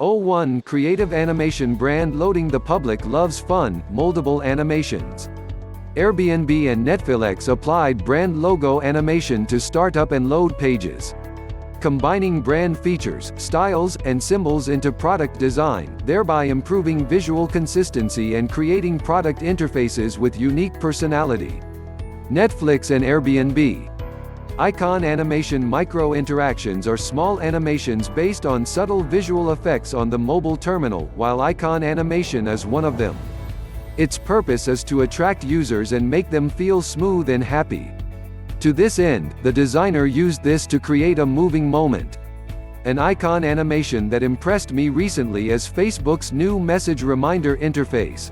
01 Creative animation brand loading. The public loves fun, moldable animations. Airbnb and Netflix applied brand logo animation to startup and load pages. Combining brand features, styles, and symbols into product design, thereby improving visual consistency and creating product interfaces with unique personality. Netflix and Airbnb. Icon animation. Micro interactions are small animations based on subtle visual effects on the mobile terminal, while icon animation is one of them. Its purpose is to attract users and make them feel smooth and happy. To this end, the designer used this to create a moving moment. An icon animation that impressed me recently is Facebook's new message reminder interface.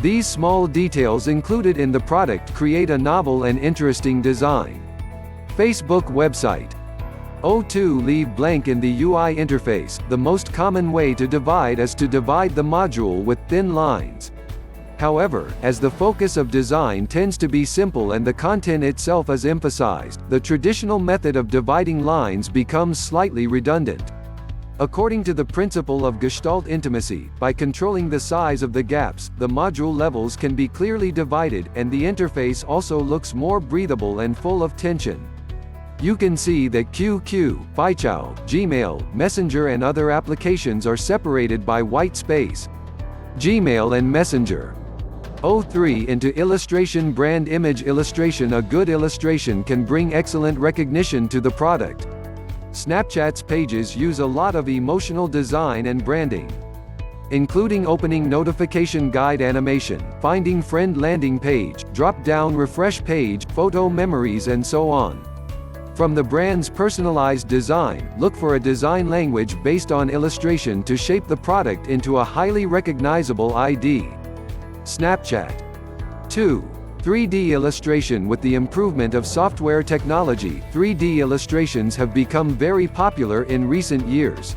These small details included in the product create a novel and interesting design. Facebook website. 02 Leave blank in the UI interface. The most common way to divide is to divide the module with thin lines. However, as the focus of design tends to be simple and the content itself is emphasized, the traditional method of dividing lines becomes slightly redundant. According to the principle of Gestalt intimacy, by controlling the size of the gaps, the module levels can be clearly divided, and the interface also looks more breathable and full of tension. You can see that QQ, Fichao, Gmail, Messenger and other applications are separated by white space. Gmail and Messenger. 03 Into illustration. Brand image illustration. A good illustration can bring excellent recognition to the product. Snapchat's pages use a lot of emotional design and branding, including opening notification guide animation, finding friend landing page, drop-down refresh page, photo memories and so on. From the brand's personalized design, look for a design language based on illustration to shape the product into a highly recognizable ID. Snapchat. 2. 3D illustration. With the improvement of software technology, 3D illustrations have become very popular in recent years.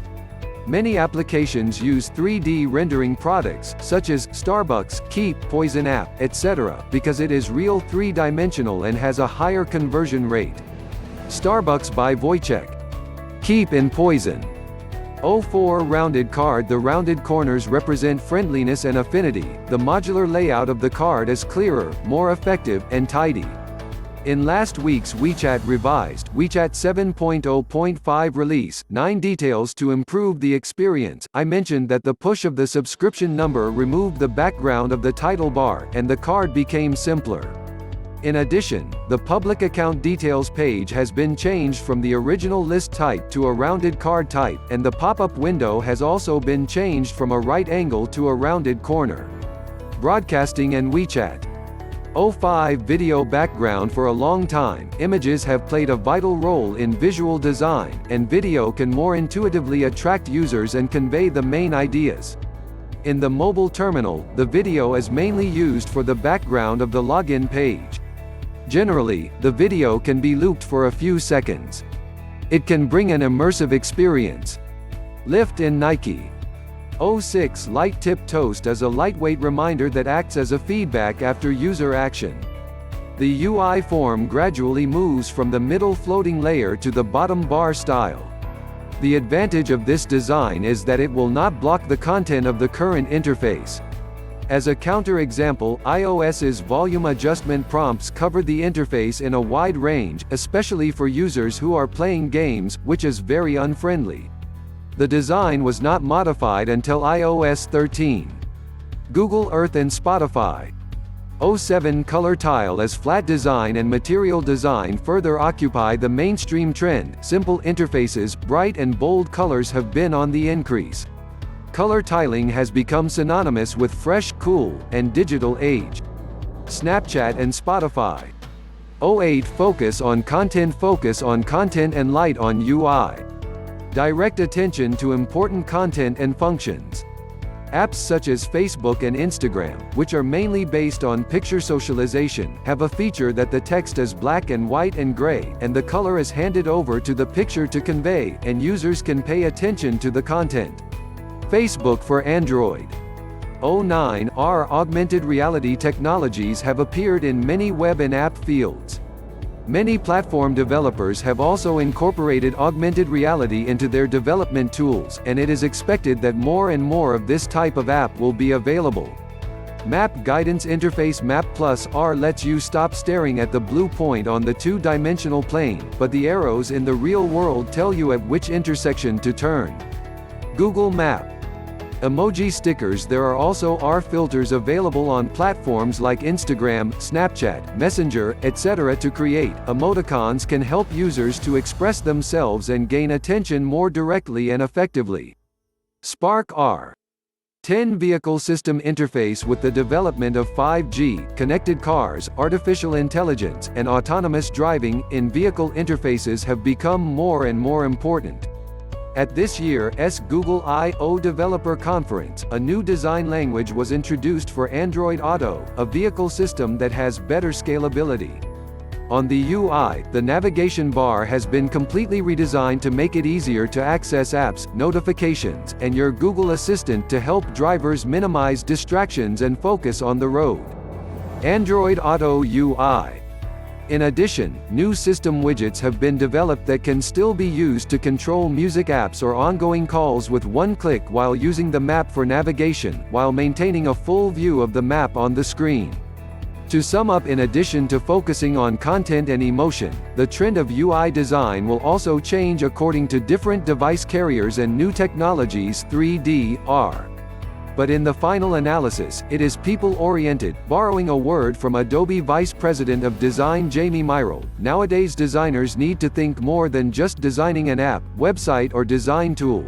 Many applications use 3D rendering products, such as Starbucks, Keep, Poison app, etc., because it is real three-dimensional and has a higher conversion rate. Starbucks by Wojciech. Keep in Poison. 04 Rounded card. The rounded corners represent friendliness and affinity. The modular layout of the card is clearer, more effective, and tidy. In last week's WeChat revised WeChat 7.0.5 release, 9 details to improve the experience. I mentioned that the push of the subscription number removed the background of the title bar, and the card became simpler. In addition, the public account details page has been changed from the original list type to a rounded card type, and the pop-up window has also been changed from a right angle to a rounded corner. Broadcasting and WeChat. 05 Video background. For a long time, images have played a vital role in visual design, and video can more intuitively attract users and convey the main ideas. In the mobile terminal, the video is mainly used for the background of the login page. Generally, the video can be looped for a few seconds. It can bring an immersive experience. Lyft in Nike. 06 Light Tip Toast is a lightweight reminder that acts as a feedback after user action. The UI form gradually moves from the middle floating layer to the bottom bar style. The advantage of this design is that it will not block the content of the current interface. As a counter-example, iOS's volume adjustment prompts cover the interface in a wide range, especially for users who are playing games, which is very unfriendly. The design was not modified until iOS 13. Google Earth and Spotify. 07 Color tile as flat design and material design further occupy the mainstream trend. Simple interfaces, bright and bold colors have been on the increase. Color tiling has become synonymous with fresh, cool, and digital age. Snapchat and Spotify. 08 Focus on content and light on UI. Direct attention to important content and functions. Apps such as Facebook and Instagram, which are mainly based on picture socialization, have a feature that the text is black and white and gray, and the color is handed over to the picture to convey, and users can pay attention to the content. Facebook for Android. 09 Augmented reality technologies have appeared in many web and app fields. Many platform developers have also incorporated augmented reality into their development tools, and it is expected that more and more of this type of app will be available. Map Guidance Interface Map Plus R lets you stop staring at the blue point on the two-dimensional plane, but the arrows in the real world tell you at which intersection to turn. Google Map Emoji stickers. There are also AR filters available on platforms like Instagram, Snapchat, Messenger, etc. To create emoticons can help users to express themselves and gain attention more directly and effectively. Spark R 10 Vehicle System Interface. With the development of 5G, connected cars, artificial intelligence, and autonomous driving, in-vehicle interfaces have become more and more important. At this year's Google I/O Developer Conference, a new design language was introduced for Android Auto, a vehicle system that has better scalability. On the UI, the navigation bar has been completely redesigned to make it easier to access apps, notifications, and your Google Assistant to help drivers minimize distractions and focus on the road. Android Auto UI. In addition, new system widgets have been developed that can still be used to control music apps or ongoing calls with one click while using the map for navigation, while maintaining a full view of the map on the screen. To sum up, in addition to focusing on content and emotion, the trend of UI design will also change according to different device carriers and new technologies 3D, AR. But in the final analysis, it is people-oriented. Borrowing a word from Adobe Vice President of Design Jamie Myrle, nowadays designers need to think more than just designing an app, website or design tool.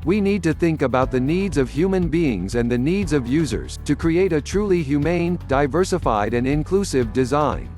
We need to think about the needs of human beings and the needs of users, to create a truly humane, diversified and inclusive design.